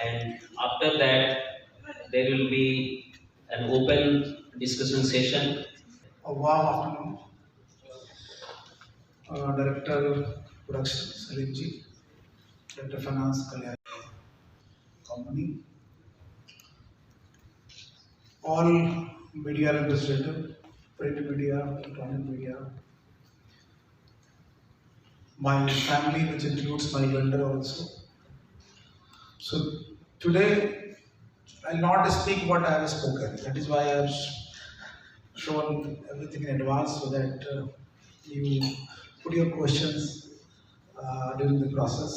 and after that there will be an open discussion session. A warm afternoon. Director Production Salim ji, Director Finance Kalyan Company, all media representatives, print media, electronic media, my family, which includes my vendor also. So today I'll not speak what I have spoken. That is why I have shown everything in advance so that you put your questions during the process.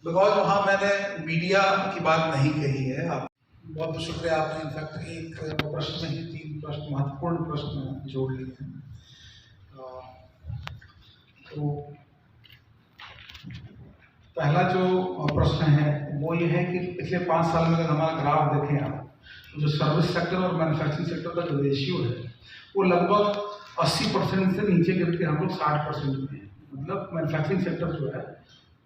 Because वहाँ मैंने media की बात नहीं कही है। आप बहुत बहुत शुक्रिया, आपने इनफैक्ट एक प्रश्न में ही 3 प्रश्न महत्वपूर्ण प्रश्न जोड़ लिए हैं। तो पहला जो प्रश्न है वो ये है कि पिछले 5 साल में अगर हमारा ग्राफ देखें आप, तो जो सर्विस सेक्टर और मैन्युफैक्चरिंग सेक्टर का जो रेशियो है वो लगभग 80% से नीचे गिर के हम लोग 60% में है। मतलब मैन्युफैक्चरिंग सेक्टर जो है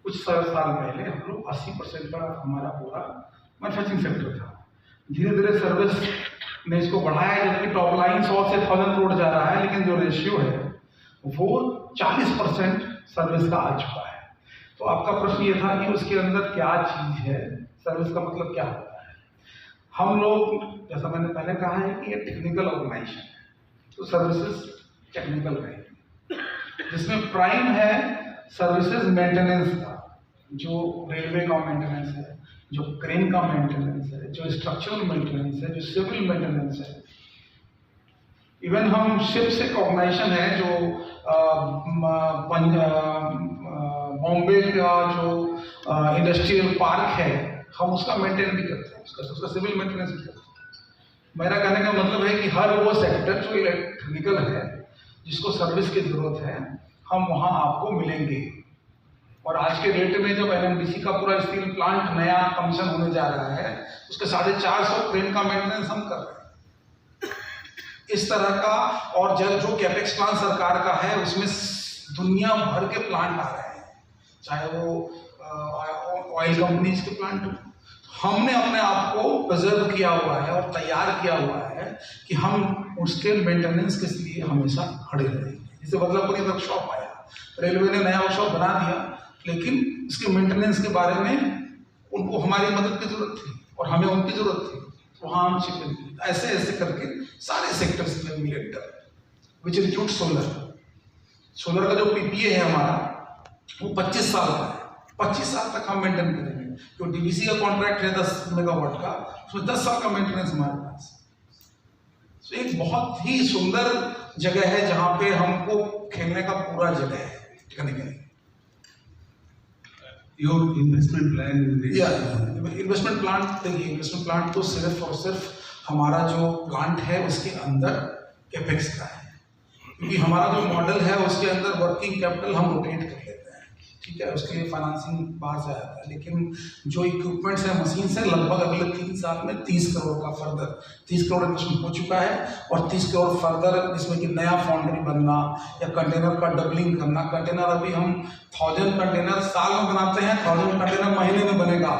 कुछ साल पहले हम लोग 80% का हमारा पूरा मैन्युफैक्चरिंग सेक्टर था। धीरे धीरे सर्विस ने इसको बढ़ाया, जबकि टॉप लाइन 100 से 1000 करोड़ जा रहा है, लेकिन जो रेशियो है वो 40% सर्विस का आ चुका है। तो आपका प्रश्न ये था कि उसके अंदर क्या चीज़ है, सर्विस का मतलब क्या होता है। हम लोग, जैसा मैंने पहले कहा है कि ये टेक्निकल ऑर्गेनाइजेशन है, तो सर्विसेज टेक्निकल रहेगी, जिसमें प्राइम है सर्विसेज मेंटेनेंस का, जो रेलवे का मेंटेनेंस है, जो क्रेन का मेंटेनेंस है, जो स्ट्रक्चरल मेंटेनेंस है, जो सिविल मेंटेनेंस है। इवन हम शिप्स एक ऑर्गेनाइजेशन है जो बॉम्बे का जो इंडस्ट्रियल पार्क है, हम उसका मेंटेन भी करते हैं, उसका सिविल मेंटेनेंस भी करते हैं। मेरा कहने का मतलब है कि हर वो सेक्टर जो इलेक्ट्रिकल है, जिसको सर्विस की जरूरत है, हम वहाँ आपको मिलेंगे। और आज के डेट में जब एनएमडीसी का पूरा स्टील प्लांट नया कमीशन होने जा रहा है, उसके 450 क्रेन का मेंटेनेंस हम कर रहे हैं। इस तरह का और जो कैपेक्स प्लान सरकार का है, उसमें दुनिया भर के प्लांट आ रहे हैं, चाहे वो ऑयल कंपनीज के प्लांट हो। हमने अपने आप को प्रिजर्व किया हुआ है और तैयार किया हुआ है कि हम उसके मेंटेनेंस के लिए हमेशा खड़े रहेंगे। जैसे बदलापुर में वर्कशॉप आया, रेलवे ने नया वर्कशॉप बना दिया, लेकिन इसके मेंटेनेंस के बारे में उनको हमारी मदद की जरूरत थी और हमें उनकी जरूरत थी, तो वहाँ हम शिपिंग की। ऐसे ऐसे करके सारे सेक्टर्स में मिलेटर, विच इंक्लूड सोलर का जो पीपीए है हमारा, वो 25 साल का है। 25 साल तक हम मेंटेन करेंगे। जो डीवीसी का कॉन्ट्रैक्ट है 10 मेगावाट का, उसमें 10 साल का मेंटेनेंस हमारे पास। तो एक बहुत ही सुंदर जगह है जहाँ पे हमको खेलने का पूरा जगह है technically. Your investment plan? Investment plan, देखिए इन्वेस्टमेंट प्लान तो सिर्फ और सिर्फ हमारा जो प्लांट है उसके अंदर कैपेक्स का है, क्योंकि हमारा जो मॉडल है उसके अंदर वर्किंग कैपिटल हम रोटेट कर लेते हैं, ठीक है। उसके लिए फाइनेंसिंग बाहर से आता है, लेकिन जो इक्विपमेंट्स है, मशीन से लगभग अगले 3 साल में 30 करोड़ का फर्दर 30 करोड़ इन्वेस्टमेंट हो चुका है, और 30 करोड़ फर्दर इसमें कि नया फाउंड्री बनना या कंटेनर का डबलिंग करना। कंटेनर अभी हम 1000 कंटेनर साल में बनाते हैं, 1000 कंटेनर महीने में बनेगा।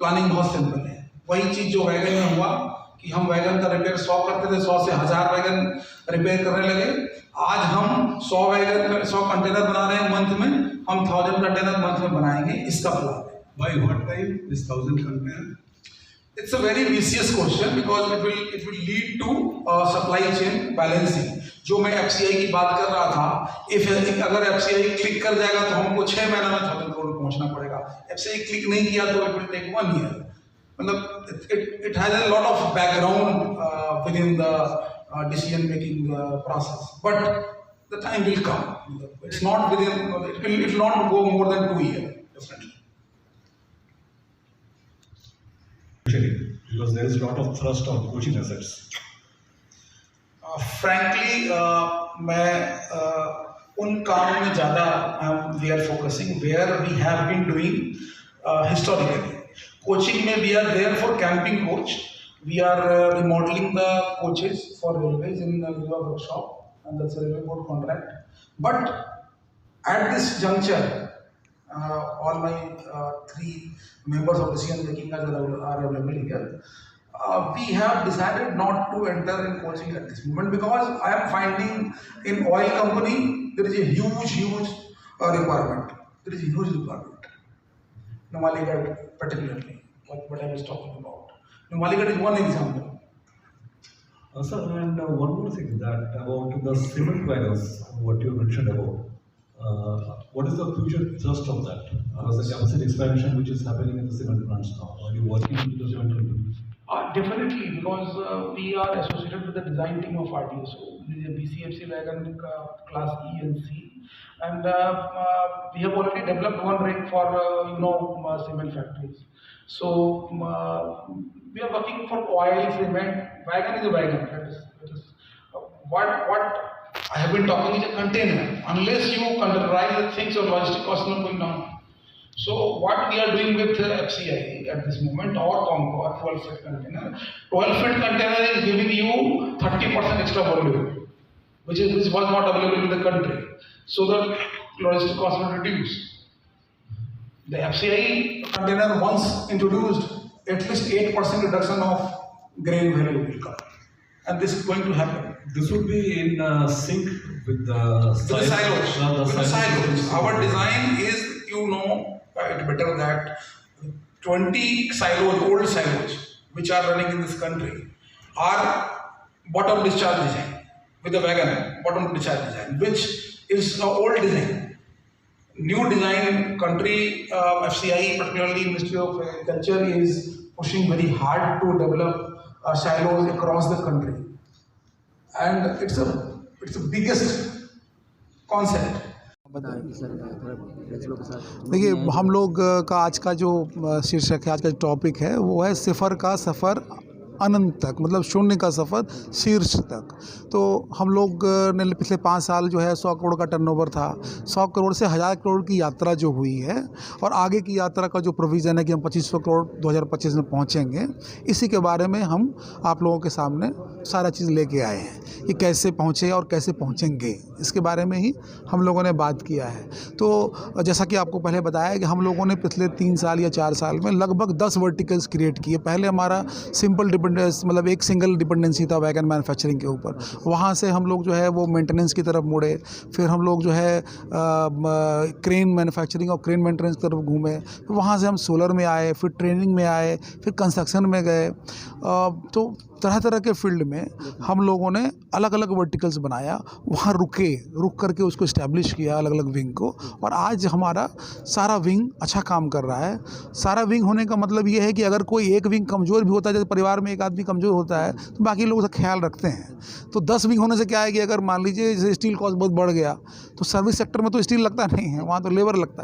प्लानिंग बहुत सिंपल है। वही चीज़ जो वैगन में हुआ कि हम वैगन का रिपेयर 100 करते थे, 100 से 1000 वैगन रिपेयर करने लगे। आज हम 100 कंटेनर बना रहे हैं मंथ में, हम 1000 कंटेनर मंथ में बनाएंगे, इसका प्लान है। By what time this 1000 container? It's a very vicious question because it will lead to supply chain balancing। जो मैं FCI की बात कर रहा था, अगर FCI क्लिक कर जाएगा तो हमको 6 महीना में 1000 करोड़ पहुंचना पड़ेगा। FCI क्लिक नहीं किया तो it will take 1 year। मतलब it has a lot of background within the decision making process, but the time will come. It's not within, it will not go more than 2 years, definitely. Because there is a lot of thrust on coaching assets. Frankly, मैं उन कामों में ज़्यादा we are focusing where we have been doing historically. Coaching में we are there for camping coach. We are remodeling the coaches for railways in the Riva workshop, and that's a railway board contract. But at this juncture, all my three members of decision making are available here. We have decided not to enter in coaching at this moment because I am finding in oil company there is a huge requirement. There is a huge requirement. Numaligarh particularly, what I was talking about. Numaligarh is one example. Sir, and one more thing that about the cement wagons, what you mentioned about. What is the future thrust of that? The capacity expansion which is happening in the cement plants now. Are you working with the cement companies? Definitely, because we are associated with the design team of RDSO. There is a BCFC wagon class E and C, and we have already developed one rig for cement factories. So we are working for oil, cement. Wagon is a wagon. That is what I have been talking is a container. Unless you containerize the things, your logistic cost is not going down. So what we are doing with FCI at this moment, or Concor 12-foot container, 12-foot container is giving you 30% extra volume, which was not available in the country. So the logistic cost will reduce. The FCI container once introduced, at least 8% reduction of grain value will come, and this is going to happen. This would be in sync with the silos. Our design is, it better that 20 silos, old silos, which are running in this country, are bottom discharge design with the wagon bottom discharge design, which is an old design. New design country, FCI, particularly Ministry of Agriculture, is pushing very hard to develop silos across the country, and it's the biggest concept. देखिए, हम लोग का आज का जो शीर्षक है, आज का जो टॉपिक है, वो है सिफर का सफ़र अनंत तक, मतलब शून्य का सफ़र शीर्ष तक। तो हम लोग ने पिछले 5 साल जो है 100 करोड़ का टर्नओवर था, 100 करोड़ से 1000 करोड़ की यात्रा जो हुई है, और आगे की यात्रा का जो प्रोविज़न है कि हम 2500 करोड़ 2025 में पहुंचेंगे, इसी के बारे में हम आप लोगों के सामने सारा चीज़ लेके आए हैं कि कैसे पहुँचे और कैसे पहुँचेंगे, इसके बारे में ही हम लोगों ने बात किया है। तो जैसा कि आपको पहले बताया कि हम लोगों ने पिछले 3 साल या 4 साल में लगभग 10 वर्टिकल्स क्रिएट किए। पहले हमारा सिंपल मतलब एक सिंगल डिपेंडेंसी था वैगन मैन्युफैक्चरिंग के ऊपर, वहाँ से हम लोग जो है वो मेंटेनेंस की तरफ मुड़े, फिर हम लोग जो है क्रेन मैन्युफैक्चरिंग और क्रेन मेंटेनेंस की तरफ घूमे, फिर वहाँ से हम सोलर में आए, फिर ट्रेनिंग में आए, फिर कंस्ट्रक्शन में गए। तो तरह तरह के फील्ड में हम लोगों ने अलग अलग वर्टिकल्स बनाया, वहाँ रुक करके उसको इस्टेब्लिश किया अलग अलग विंग को, और आज हमारा सारा विंग अच्छा काम कर रहा है। सारा विंग होने का मतलब ये है कि अगर कोई एक विंग कमज़ोर भी होता है, जैसे परिवार में एक आदमी कमज़ोर होता है तो बाकी लोग उसका ख्याल रखते हैं। तो 10 विंग होने से क्या है कि अगर मान लीजिए जैसे स्टील कॉस्ट बहुत बढ़ गया, तो सर्विस सेक्टर में तो स्टील लगता नहीं है, वहाँ तो लेबर लगता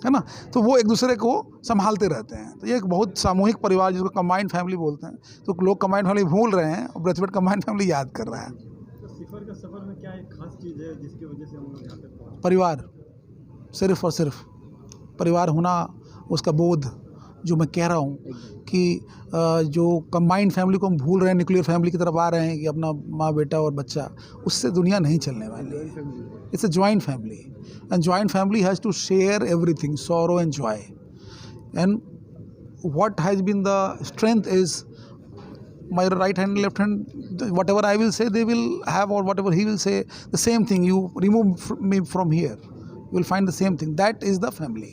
है ना, तो वो एक दूसरे को संभालते रहते हैं। तो ये एक बहुत सामूहिक परिवार, जिसको कंबाइंड फैमिली बोलते हैं, तो लोग कंबाइंड फैमिली भूल रहे हैं और ब्रथवेट कंबाइंड फैमिली याद कर रहा है। तो सिफर का सफ़र में क्या एक खास चीज़ है जिसकी वजह से हम लोग यहाँ तक पहुँचे? परिवार, सिर्फ और सिर्फ परिवार होना, उसका बोध, जो मैं कह रहा हूँ कि जो कंबाइंड फैमिली को हम भूल रहे हैं, न्यूक्लियर फैमिली की तरफ आ रहे हैं कि अपना माँ बेटा और बच्चा, उससे दुनिया नहीं चलने वाली है। It's a joint family, and joint family has to share everything, sorrow and joy, and what has been the strength is my right hand, left hand, whatever I will say they will have, or whatever he will say, the same thing. You remove me from here, you will find the same thing. That is the family.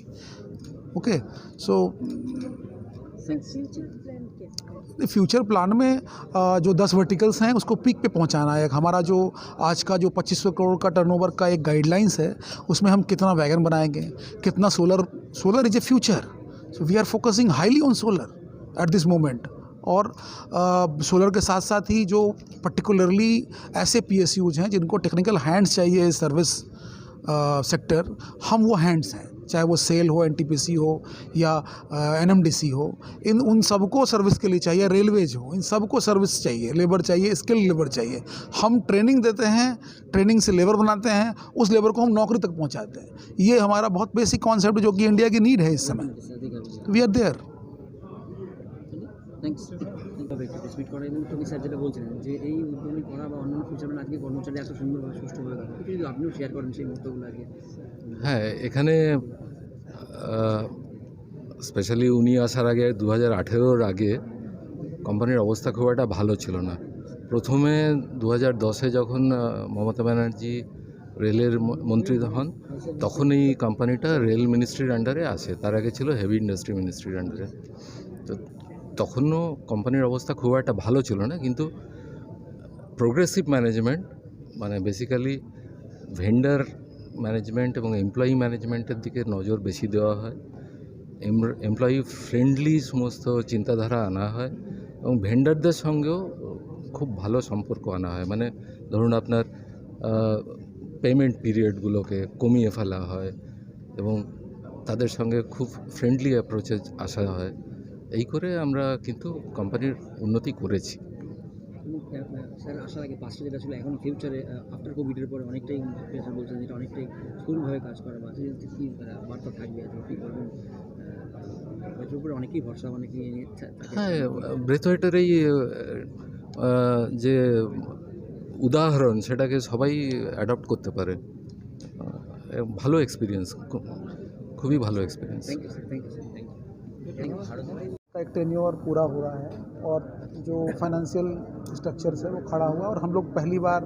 Okay, so future plan में जो 10 verticals हैं उसको peak पे पहुंचाना है। हमारा जो आज का जो 2500 करोड़ का टर्नओवर का एक गाइडलाइंस है, उसमें हम कितना वैगन बनाएंगे, कितना solar is a future, so we are focusing highly on solar at this moment. और सोलर के साथ साथ ही जो पर्टिकुलरली ऐसे PSUs हैं जिनको टेक्निकल हैंड्स चाहिए सर्विस सेक्टर, हम वो हैंड्स हैं, चाहे वो सेल हो, NTPC हो या NMDC हो, उन सबको सर्विस के लिए चाहिए, रेलवेज हो, इन सबको सर्विस चाहिए, लेबर चाहिए, स्किल लेबर चाहिए। हम ट्रेनिंग देते हैं, ट्रेनिंग से लेबर बनाते हैं, उस लेबर को हम नौकरी तक पहुंचाते हैं। ये हमारा बहुत बेसिक कॉन्सेप्ट जो कि इंडिया की नीड है इस समय। We are there. স্পিড করা এবং তুমি স্যার যেটা বলছিলেন যে এই উদ্যমী করা বা অন্যান্য ফিউচার প্ল্যান আজকে কর্মচারী এত সুন্দরভাবে সুষ্ঠুভাবে করা, যদি আপনিও শেয়ার করেন সেই মুহূর্তগুলো আগে। হ্যাঁ, এখানে স্পেশালি উনি আসার আগে 2018-র আগে কোম্পানির অবস্থা খুব একটা ভালো ছিল না। প্রথমে 2010-এ যখন মমতা ব্যানার্জি রেলের মন্ত্রী হন, তখন এই কোম্পানিটা রেল মিনিস্ট্রির আন্ডারে আসে। তার আগে ছিল হেভি ইন্ডাস্ট্রি মিনিস্ট্রির আন্ডারে। তো তখনও কোম্পানির অবস্থা খুব একটা ভালো ছিল না, কিন্তু প্রোগ্রেসিভ ম্যানেজমেন্ট, মানে বেসিক্যালি ভেন্ডার ম্যানেজমেন্ট এবং এমপ্লয়ি ম্যানেজমেন্টের দিকে নজর বেশি দেওয়া হয়। এমপ্লয়ি ফ্রেন্ডলি সমস্ত চিন্তাধারা আনা হয় এবং ভেন্ডারদের সঙ্গেও খুব ভালো সম্পর্ক আনা হয়। মানে ধরুন আপনার পেমেন্ট পিরিয়ডগুলোকে কমিয়ে ফেলা হয় এবং তাদের সঙ্গে খুব ফ্রেন্ডলি অ্যাপ্রোচে আসা হয়। এই করে আমরা কিন্তু কোম্পানির উন্নতি করেছি। স্যার আসার আগে পাঁচটা যেটা ছিল, এখন ফিউচারে আফটার কোভিডের পরে অনেকটাই স্যার বলছেন যেটা অনেকটাই স্থূলভাবে কাজ করা বা কী বার্তা থাকবে, কী করবেন, এটার উপরে অনেকেই ভরসা অনেকেই হ্যাঁ, ব্রেথওয়েটের এই যে উদাহরণ, সেটাকে সবাই অ্যাডপ্ট করতে পারে। ভালো এক্সপিরিয়েন্স, খুবই ভালো experience. Thank you sir, thank you sir, thank you. का एक टेन्योर पूरा हो रहा है और जो फाइनेंशियल स्ट्रक्चर्स है वो खड़ा हुआ है और हम लोग पहली बार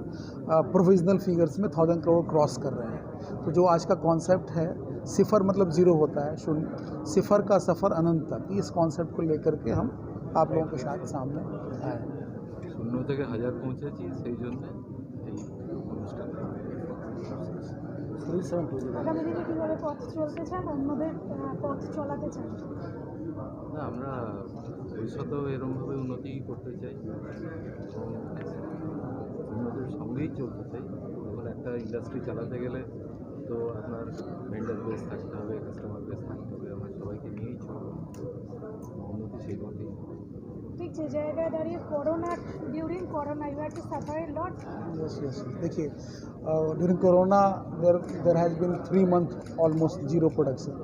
प्रोविजनल फिगर्स में 1000 करोड़ क्रॉस कर रहे हैं। तो जो आज का कॉन्सेप्ट है, सिफर मतलब ज़ीरो होता है, शून्य, सिफर का सफ़र अनंत तक, इस कॉन्सेप्ट को लेकर के हम आप लोगों के साथ सामने आए हैं। শূন্য থেকে 1000 পৌঁছেছি, সেই জন্য এই অনুষ্ঠান। আগামী দিনে কীভাবে পথ চলতে চান, অন্যদের পথ চলাতে চান? না, আমরা ভবিষ্যতেও এরকমভাবে উন্নতি করতে চাই এবং উন্নতির সঙ্গেই চলতে চাই। এখন একটা ইন্ডাস্ট্রি চালাতে গেলে তো আপনার ভেন্ডার বেস থাকতে হবে, কাস্টমার বেস থাকতে হবে, আমরা সবাইকে নিয়েই চলবো। উন্নতি সেই পথেই। ঠিক যে জায়গায় দাঁড়িয়ে corona, during corona you had to suffer a lot. Yes yes, देखिए during corona there has been 3 month almost zero production.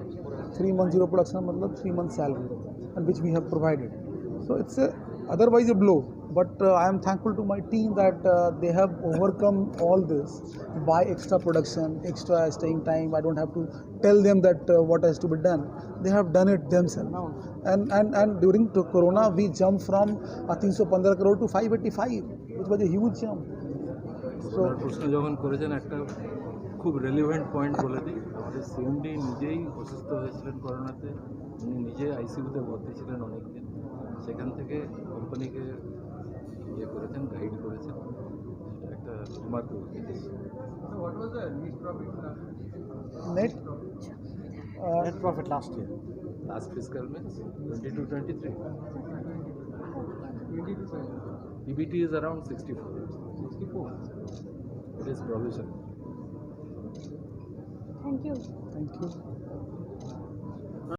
3 month zero production मतलब 3 month salary and which we have provided. So it's otherwise a blow, but I am thankful to my team that they have overcome all this by extra production, extra staying time. I don't have to tell them that what has to be done. They have done it themselves. And during corona we jumped from 315 crore to 585, which was a huge jump. আপনার প্রশ্ন যখন করেছেন, একটা খুব relevant point বলে দিই। আমাদের CMD নিজেই অসুস্থ হয়েছিলেন করোনাতে, উনি নিজে আইসিইউতে ভর্তি ছিলেন অনেকদিন। সেখান থেকে কোম্পানিকে ইয়ে করেছেন, গাইড করেছেন, সেটা একটা রিমার্কেবল জিনিস। Net Net profit last year. Last fiscal means 22-23. PBT is around 64. It is provision. Thank you. thank you.